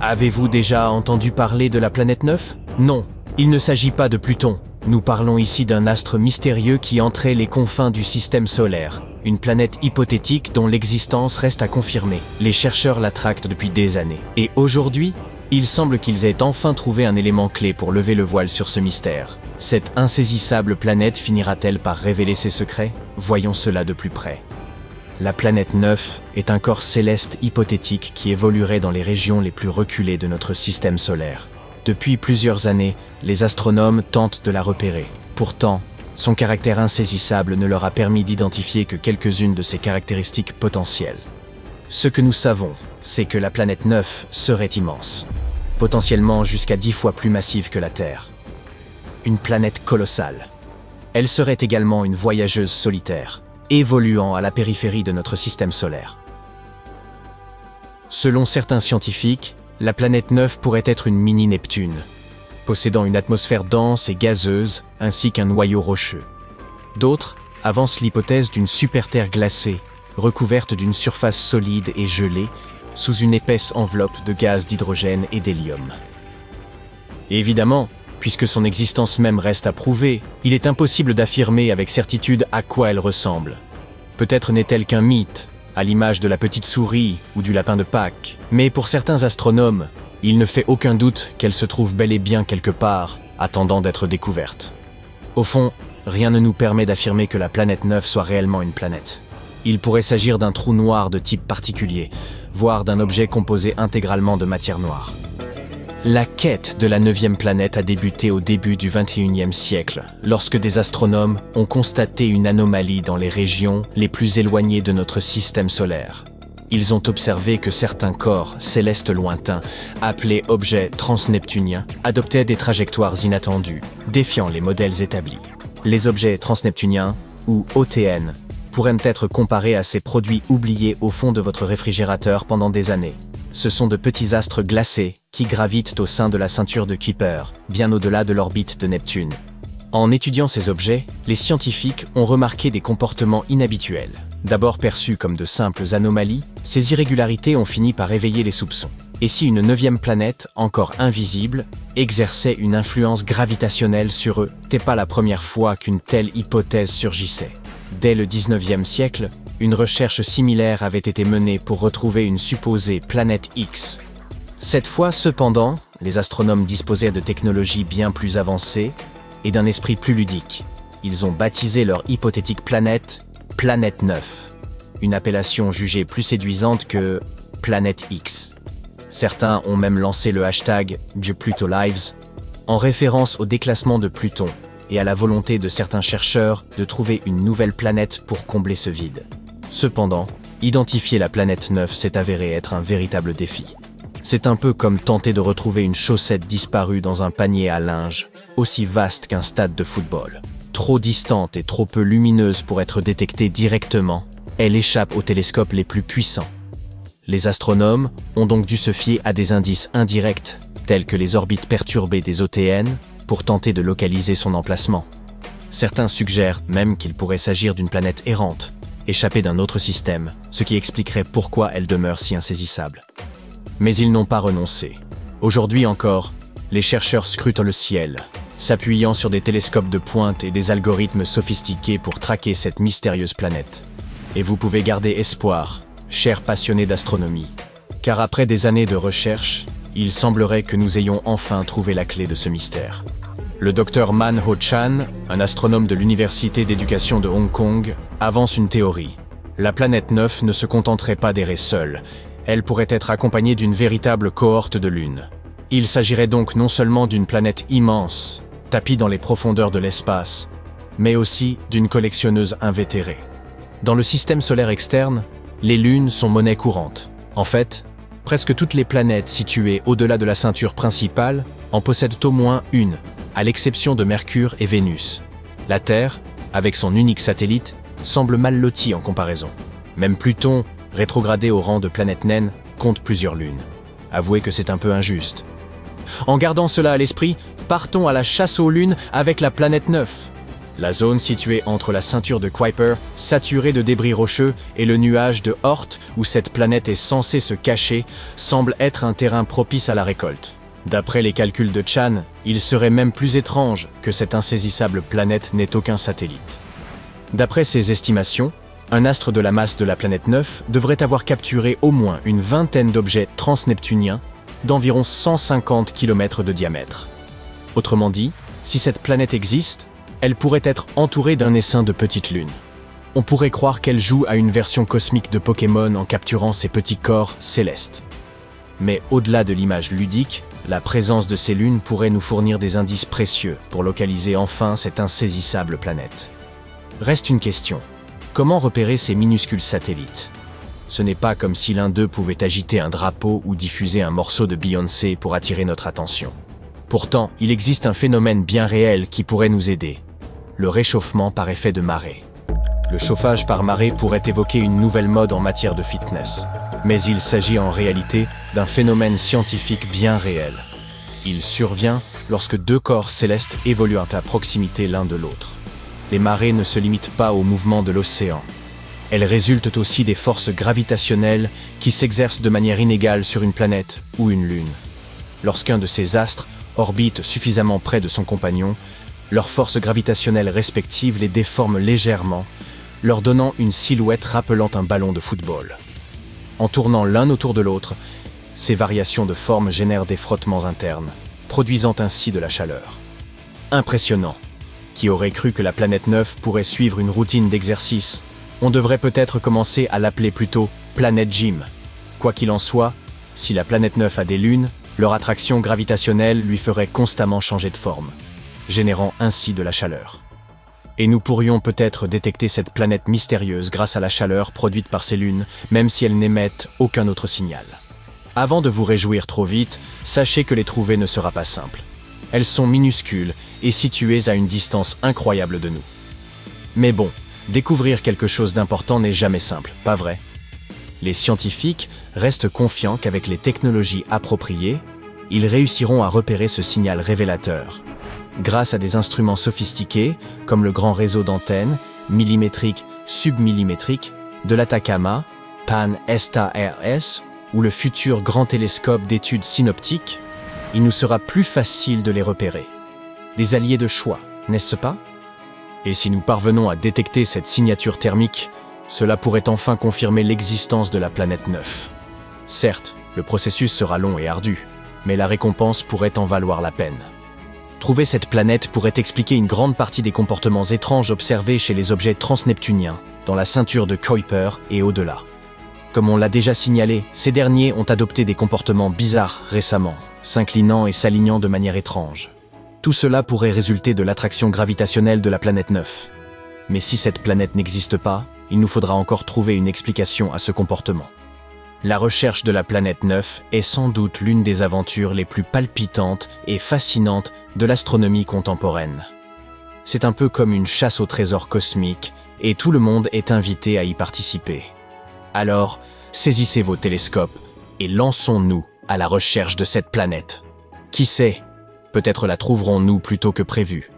Avez-vous déjà entendu parler de la planète 9? Non, il ne s'agit pas de Pluton. Nous parlons ici d'un astre mystérieux qui entrait les confins du système solaire. Une planète hypothétique dont l'existence reste à confirmer. Les chercheurs la tractent depuis des années. Et aujourd'hui, il semble qu'ils aient enfin trouvé un élément clé pour lever le voile sur ce mystère. Cette insaisissable planète finira-t-elle par révéler ses secrets? Voyons cela de plus près. La planète 9 est un corps céleste hypothétique qui évoluerait dans les régions les plus reculées de notre système solaire. Depuis plusieurs années, les astronomes tentent de la repérer. Pourtant, son caractère insaisissable ne leur a permis d'identifier que quelques-unes de ses caractéristiques potentielles. Ce que nous savons, c'est que la planète 9 serait immense, potentiellement jusqu'à 10 fois plus massive que la Terre. Une planète colossale. Elle serait également une voyageuse solitaire, évoluant à la périphérie de notre système solaire. Selon certains scientifiques, la planète 9 pourrait être une mini-Neptune, possédant une atmosphère dense et gazeuse, ainsi qu'un noyau rocheux. D'autres avancent l'hypothèse d'une super-Terre glacée, recouverte d'une surface solide et gelée, sous une épaisse enveloppe de gaz d'hydrogène et d'hélium. Évidemment, puisque son existence même reste à prouver, il est impossible d'affirmer avec certitude à quoi elle ressemble. Peut-être n'est-elle qu'un mythe, à l'image de la petite souris ou du lapin de Pâques. Mais pour certains astronomes, il ne fait aucun doute qu'elle se trouve bel et bien quelque part, attendant d'être découverte. Au fond, rien ne nous permet d'affirmer que la planète 9 soit réellement une planète. Il pourrait s'agir d'un trou noir de type particulier, voire d'un objet composé intégralement de matière noire. La quête de la 9e planète a débuté au début du XXIe siècle, lorsque des astronomes ont constaté une anomalie dans les régions les plus éloignées de notre système solaire. Ils ont observé que certains corps célestes lointains, appelés objets transneptuniens, adoptaient des trajectoires inattendues, défiant les modèles établis. Les objets transneptuniens, ou OTN, pourraient être comparés à ces produits oubliés au fond de votre réfrigérateur pendant des années. Ce sont de petits astres glacés qui gravitent au sein de la ceinture de Kuiper, bien au-delà de l'orbite de Neptune. En étudiant ces objets, les scientifiques ont remarqué des comportements inhabituels. D'abord perçus comme de simples anomalies, ces irrégularités ont fini par éveiller les soupçons. Et si une 9e planète, encore invisible, exerçait une influence gravitationnelle sur eux? C'était pas la première fois qu'une telle hypothèse surgissait. Dès le 19e siècle, une recherche similaire avait été menée pour retrouver une supposée planète X. Cette fois, cependant, les astronomes disposaient de technologies bien plus avancées et d'un esprit plus ludique. Ils ont baptisé leur hypothétique planète « Planète 9 », une appellation jugée plus séduisante que « Planète X ». Certains ont même lancé le hashtag #JuplutoLives en référence au déclassement de Pluton et à la volonté de certains chercheurs de trouver une nouvelle planète pour combler ce vide. Cependant, identifier la planète 9 s'est avéré être un véritable défi. C'est un peu comme tenter de retrouver une chaussette disparue dans un panier à linge, aussi vaste qu'un stade de football. Trop distante et trop peu lumineuse pour être détectée directement, elle échappe aux télescopes les plus puissants. Les astronomes ont donc dû se fier à des indices indirects, tels que les orbites perturbées des OTN, pour tenter de localiser son emplacement. Certains suggèrent même qu'il pourrait s'agir d'une planète errante, échappée d'un autre système, ce qui expliquerait pourquoi elle demeure si insaisissable. Mais ils n'ont pas renoncé. Aujourd'hui encore, les chercheurs scrutent le ciel, s'appuyant sur des télescopes de pointe et des algorithmes sophistiqués pour traquer cette mystérieuse planète. Et vous pouvez garder espoir, chers passionnés d'astronomie, car après des années de recherche, il semblerait que nous ayons enfin trouvé la clé de ce mystère. Le docteur Man Ho-chan, un astronome de l'Université d'éducation de Hong Kong, avance une théorie. La planète 9 ne se contenterait pas d'errer seule. Elle pourrait être accompagnée d'une véritable cohorte de lunes. Il s'agirait donc non seulement d'une planète immense, tapie dans les profondeurs de l'espace, mais aussi d'une collectionneuse invétérée. Dans le système solaire externe, les lunes sont monnaie courante. En fait, presque toutes les planètes situées au-delà de la ceinture principale en possèdent au moins une, à l'exception de Mercure et Vénus. La Terre, avec son unique satellite, semble mal lotie en comparaison. Même Pluton, rétrogradé au rang de planète naine, compte plusieurs lunes. Avouez que c'est un peu injuste. En gardant cela à l'esprit, partons à la chasse aux lunes avec la planète 9. La zone située entre la ceinture de Kuiper, saturée de débris rocheux, et le nuage de Oort, où cette planète est censée se cacher, semble être un terrain propice à la récolte. D'après les calculs de Chan, il serait même plus étrange que cette insaisissable planète n'ait aucun satellite. D'après ses estimations, un astre de la masse de la planète 9 devrait avoir capturé au moins une vingtaine d'objets transneptuniens d'environ 150 km de diamètre. Autrement dit, si cette planète existe, elle pourrait être entourée d'un essaim de petites lunes. On pourrait croire qu'elle joue à une version cosmique de Pokémon en capturant ces petits corps célestes. Mais au-delà de l'image ludique, la présence de ces lunes pourrait nous fournir des indices précieux pour localiser enfin cette insaisissable planète. Reste une question. Comment repérer ces minuscules satellites? Ce n'est pas comme si l'un d'eux pouvait agiter un drapeau ou diffuser un morceau de Beyoncé pour attirer notre attention. Pourtant, il existe un phénomène bien réel qui pourrait nous aider. Le réchauffement par effet de marée. Le chauffage par marée pourrait évoquer une nouvelle mode en matière de fitness. Mais il s'agit en réalité d'un phénomène scientifique bien réel. Il survient lorsque deux corps célestes évoluent à proximité l'un de l'autre. Les marées ne se limitent pas au mouvement de l'océan. Elles résultent aussi des forces gravitationnelles qui s'exercent de manière inégale sur une planète ou une lune. Lorsqu'un de ces astres orbite suffisamment près de son compagnon, leurs forces gravitationnelles respectives les déforment légèrement, leur donnant une silhouette rappelant un ballon de football. En tournant l'un autour de l'autre, ces variations de forme génèrent des frottements internes, produisant ainsi de la chaleur. Impressionnant! Qui aurait cru que la planète 9 pourrait suivre une routine d'exercice? On devrait peut-être commencer à l'appeler plutôt planète gym. Quoi qu'il en soit, si la planète 9 a des lunes, leur attraction gravitationnelle lui ferait constamment changer de forme, générant ainsi de la chaleur. Et nous pourrions peut-être détecter cette planète mystérieuse grâce à la chaleur produite par ces lunes, même si elles n'émettent aucun autre signal. Avant de vous réjouir trop vite, sachez que les trouver ne sera pas simple. Elles sont minuscules et situées à une distance incroyable de nous. Mais bon, découvrir quelque chose d'important n'est jamais simple, pas vrai? Les scientifiques restent confiants qu'avec les technologies appropriées, ils réussiront à repérer ce signal révélateur. Grâce à des instruments sophistiqués, comme le grand réseau d'antennes, millimétriques, submillimétriques, de l'Atacama, Pan-STARS, ou le futur grand télescope d'études synoptiques, il nous sera plus facile de les repérer. Des alliés de choix, n'est-ce pas? Et si nous parvenons à détecter cette signature thermique, cela pourrait enfin confirmer l'existence de la planète 9. Certes, le processus sera long et ardu, mais la récompense pourrait en valoir la peine. Trouver cette planète pourrait expliquer une grande partie des comportements étranges observés chez les objets transneptuniens, dans la ceinture de Kuiper et au-delà. Comme on l'a déjà signalé, ces derniers ont adopté des comportements bizarres récemment, s'inclinant et s'alignant de manière étrange. Tout cela pourrait résulter de l'attraction gravitationnelle de la planète 9. Mais si cette planète n'existe pas, il nous faudra encore trouver une explication à ce comportement. La recherche de la planète 9 est sans doute l'une des aventures les plus palpitantes et fascinantes de l'astronomie contemporaine. C'est un peu comme une chasse au trésor cosmique, et tout le monde est invité à y participer. Alors, saisissez vos télescopes et lançons-nous à la recherche de cette planète. Qui sait, peut-être la trouverons-nous plus tôt que prévu.